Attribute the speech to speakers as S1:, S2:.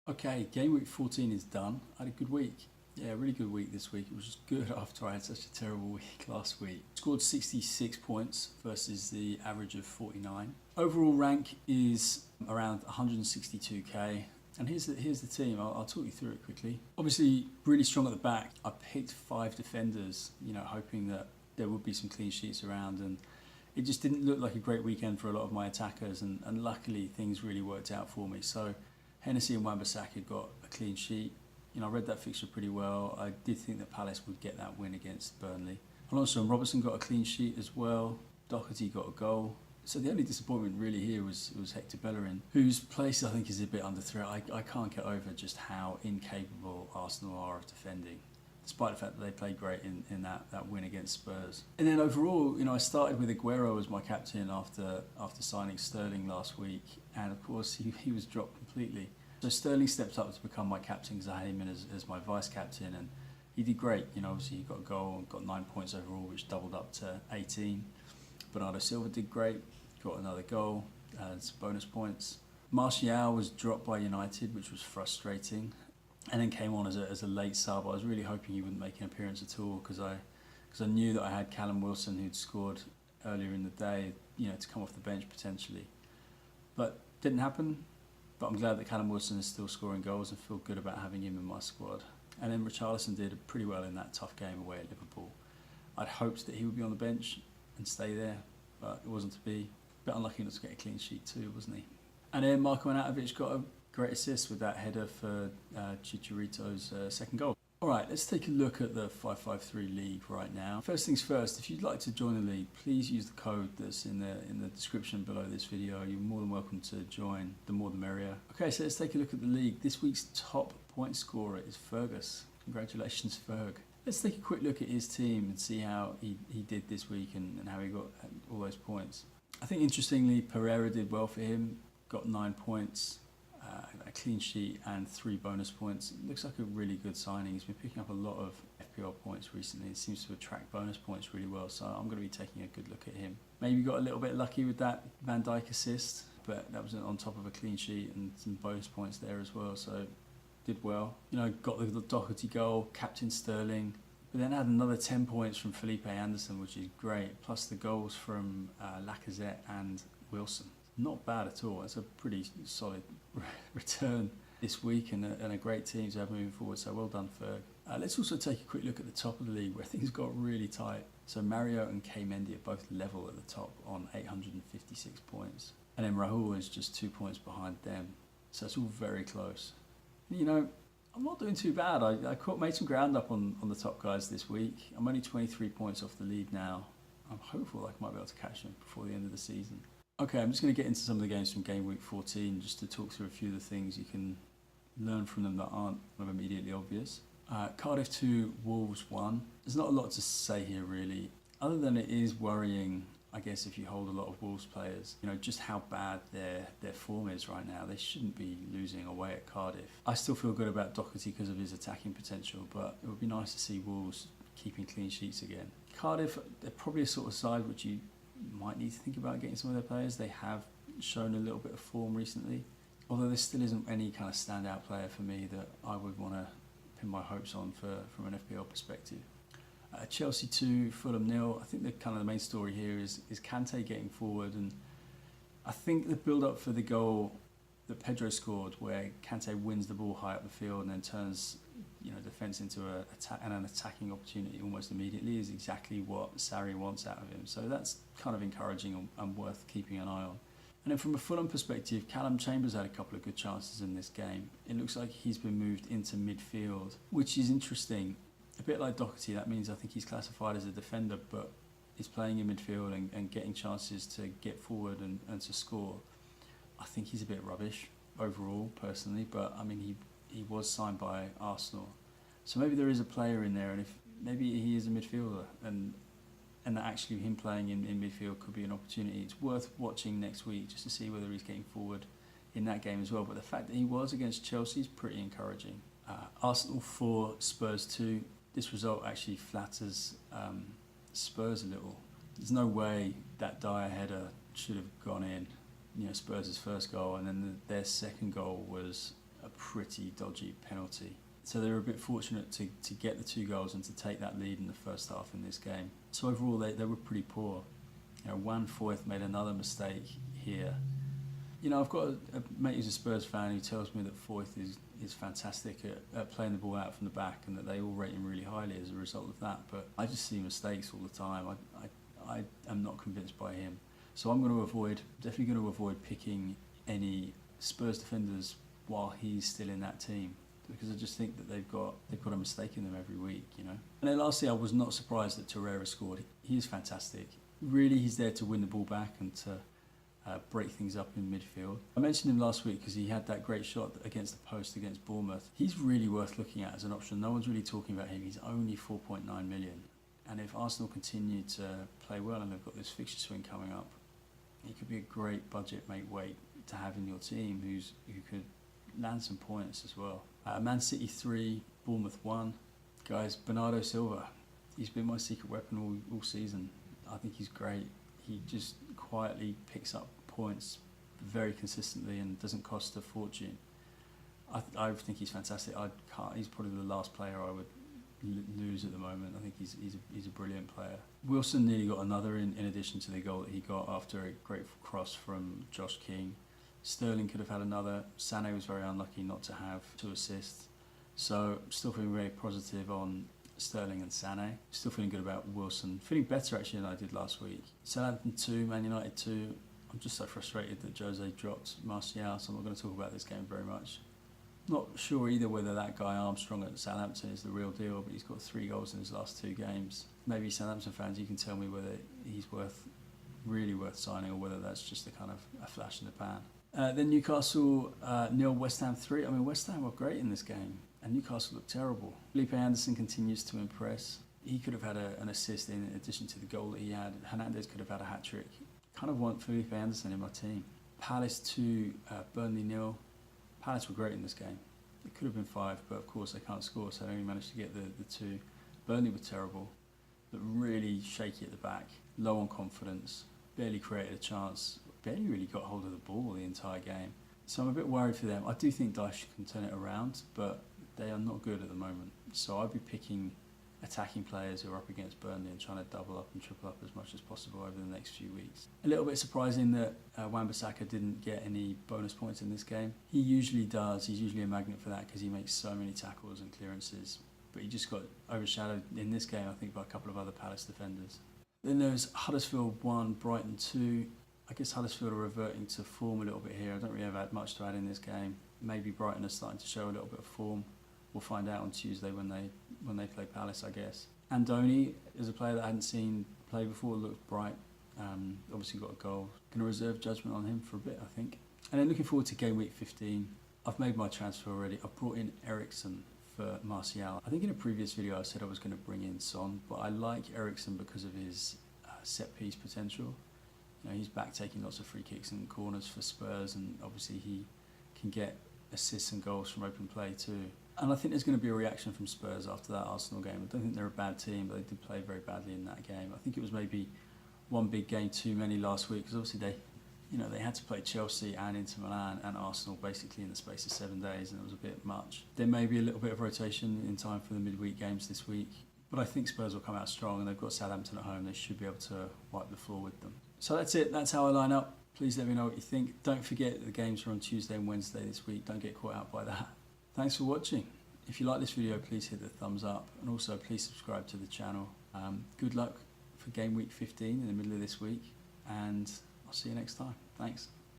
S1: Okay, game week 14 is done. I had a good week. Yeah, really good week this week. It was just good after I had such a terrible week last week. Scored 66 points versus the average of 49. Overall rank is around 162k. And here's the team. I'll talk you through it quickly. Obviously, really strong at the back. I picked 5 defenders, hoping that there would be some clean sheets around, and it just didn't look like a great weekend for a lot of my attackers, and luckily things really worked out for me. So Hennessy and Wan-Bissaka got a clean sheet. I read that fixture pretty well. I did think that Palace would get that win against Burnley. Alonso and Robertson got a clean sheet as well. Doherty got a goal. So the only disappointment really here was Hector Bellerin, whose place I think is a bit under threat. I can't get over just how incapable Arsenal are of defending, despite the fact that they played great in that win against Spurs. And then overall, I started with Aguero as my captain after signing Sterling last week, and of course he was dropped completely. So Sterling stepped up to become my captain because I had him in as my vice captain, and he did great. Obviously he got a goal and got 9 points overall, which doubled up to 18. Bernardo Silva did great, got another goal and some bonus points. Martial was dropped by United, which was frustrating, and then came on as a late sub. I was really hoping he wouldn't make an appearance at all because I knew that I had Callum Wilson, who'd scored earlier in the day, to come off the bench potentially. But didn't happen. But I'm glad that Callum Wilson is still scoring goals and feel good about having him in my squad. And then Richarlison did pretty well in that tough game away at Liverpool. I'd hoped that he would be on the bench and stay there, but it wasn't to be. A bit unlucky not to get a clean sheet too, wasn't he? And then Marko Arnautovic got a great assist with that header for Chicharito's second goal. Alright, let's take a look at the 553 league right now. First things first, if you'd like to join the league, please use the code that's in the description below this video. You're more than welcome to join, the more the merrier. Okay, so let's take a look at the league. This week's top point scorer is Fergus. Congratulations, Ferg. Let's take a quick look at his team and see how he did this week and how he got all those points. I think interestingly, Torreira did well for him, got 9 points. A clean sheet and 3 bonus points. It looks like a really good signing. He's been picking up a lot of FPL points recently. It seems to attract bonus points really well, so I'm going to be taking a good look at him. Maybe got a little bit lucky with that Van Dijk assist, but that was on top of a clean sheet and some bonus points there as well, so did well. Got the Doherty goal, captain Sterling, but then had another 10 points from Felipe Anderson, which is great, plus the goals from Lacazette and Wilson. Not bad at all. It's a pretty solid return this week and a great team to have moving forward. So well done, Ferg. Let's also take a quick look at the top of the league where things got really tight. So Mario and K Mendy are both level at the top on 856 points. And then Rahul is just 2 points behind them. So it's all very close. I'm not doing too bad. I made some ground up on the top guys this week. I'm only 23 points off the lead now. I'm hopeful I might be able to catch them before the end of the season. Okay, I'm just going to get into some of the games from game week 14 just to talk through a few of the things you can learn from them that aren't immediately obvious. Cardiff 2, Wolves 1. There's not a lot to say here really, other than it is worrying, I guess, if you hold a lot of Wolves players, just how bad their form is right now. They shouldn't be losing away at Cardiff. I still feel good about Doherty because of his attacking potential, but it would be nice to see Wolves keeping clean sheets again. Cardiff, they're probably a sort of side which you might need to think about getting some of their players. They have shown a little bit of form recently, although there still isn't any kind of standout player for me that I would want to pin my hopes on from an FPL perspective. Chelsea 2, Fulham 0. I think the main story here is Kante getting forward, and I think the build-up for the goal that Pedro scored, where Kante wins the ball high up the field and then turns defence into an attacking opportunity almost immediately, is exactly what Sarri wants out of him. So that's kind of encouraging and worth keeping an eye on. And then from a Fulham perspective, Callum Chambers had a couple of good chances in this game. It looks like he's been moved into midfield, which is interesting. A bit like Doherty, that means I think he's classified as a defender, but he's playing in midfield and getting chances to get forward and to score. I think he's a bit rubbish overall, personally, but I mean, he was signed by Arsenal. So maybe there is a player in there, and if maybe he is a midfielder, and that actually him playing in midfield could be an opportunity. It's worth watching next week just to see whether he's getting forward in that game as well. But the fact that he was against Chelsea is pretty encouraging. Arsenal 4, Spurs 2. This result actually flatters Spurs a little. There's no way that Dyer header should have gone in. Spurs' first goal, and then their second goal was a pretty dodgy penalty. So they were a bit fortunate to get the 2 goals and to take that lead in the first half in this game. So overall they were pretty poor. Juan Foyth made another mistake here. I've got a mate who's a Spurs fan who tells me that Foyth is fantastic at playing the ball out from the back and that they all rate him really highly as a result of that. But I just see mistakes all the time. I am not convinced by him. So I'm definitely going to avoid picking any Spurs defenders while he's still in that team, because I just think that they've got a mistake in them every week, And then lastly, I was not surprised that Torreira scored. He is fantastic. Really, he's there to win the ball back and to break things up in midfield. I mentioned him last week because he had that great shot against the post against Bournemouth. He's really worth looking at as an option. No one's really talking about him. He's only 4.9 million. And if Arsenal continue to play well and they've got this fixture swing coming up, he could be a great budget weight to have in your team who could land some points as well. Man City 3, Bournemouth 1. Guys, Bernardo Silva, he's been my secret weapon all season. I think he's great. He just quietly picks up points very consistently and doesn't cost a fortune. I think he's fantastic. He's probably the last player I would lose at the moment. I think he's a brilliant player. Wilson nearly got another in addition to the goal that he got after a great cross from Josh King. Sterling could have had another. Sané was very unlucky not to have 2 assists. So still feeling very positive on Sterling and Sané. Still feeling good about Wilson. Feeling better actually than I did last week. Southampton 2, Man United 2. I'm just so frustrated that Jose dropped Martial, so I'm not going to talk about this game very much. Not sure either whether that guy Armstrong at Southampton is the real deal, but he's got 3 goals in his last 2 games. Maybe Southampton fans, you can tell me whether he's really worth signing or whether that's just a kind of a flash in the pan. Then Newcastle 0, West Ham 3. I mean, West Ham were great in this game and Newcastle looked terrible. Felipe Anderson continues to impress. He could have had an assist in addition to the goal that he had. Hernandez could have had a hat-trick. Kind of want Felipe Anderson in my team. Palace 2, Burnley 0. Palace were great in this game. It could have been 5, but of course they can't score, so they only managed to get the 2. Burnley were terrible, but really shaky at the back, low on confidence, barely created a chance, barely really got hold of the ball the entire game. So I'm a bit worried for them. I do think Dyche can turn it around, but they are not good at the moment. So I'd be picking attacking players who are up against Burnley and trying to double up and triple up as much as possible over the next few weeks. A little bit surprising that Wan-Bissaka didn't get any bonus points in this game. He usually does. He's usually a magnet for that because he makes so many tackles and clearances. But he just got overshadowed in this game, I think, by a couple of other Palace defenders. Then there's Huddersfield 1, Brighton 2. I guess Huddersfield are reverting to form a little bit here. I don't really have much to add in this game. Maybe Brighton are starting to show a little bit of form. We'll find out on Tuesday when they play Palace, I guess. Andoni is a player that I hadn't seen play before, looked bright. Obviously got a goal. Going to reserve judgment on him for a bit, I think. And then looking forward to game week 15. I've made my transfer already. I've brought in Eriksen for Martial. I think in a previous video I said I was going to bring in Son, but I like Eriksen because of his set piece potential. He's back taking lots of free kicks and corners for Spurs, and obviously he can get assists and goals from open play too. And I think there's going to be a reaction from Spurs after that Arsenal game. I don't think they're a bad team, but they did play very badly in that game. I think it was maybe one big game too many last week, because obviously they had to play Chelsea and Inter Milan and Arsenal basically in the space of 7 days, and it was a bit much. There may be a little bit of rotation in time for the midweek games this week, but I think Spurs will come out strong, and they've got Southampton at home. They should be able to wipe the floor with them. So that's it. That's how I line up. Please let me know what you think. Don't forget the games are on Tuesday and Wednesday this week. Don't get caught out by that. Thanks for watching. If you like this video, please hit the thumbs up, and also please subscribe to the channel. Good luck for game week 15 in the middle of this week, and I'll see you next time. Thanks.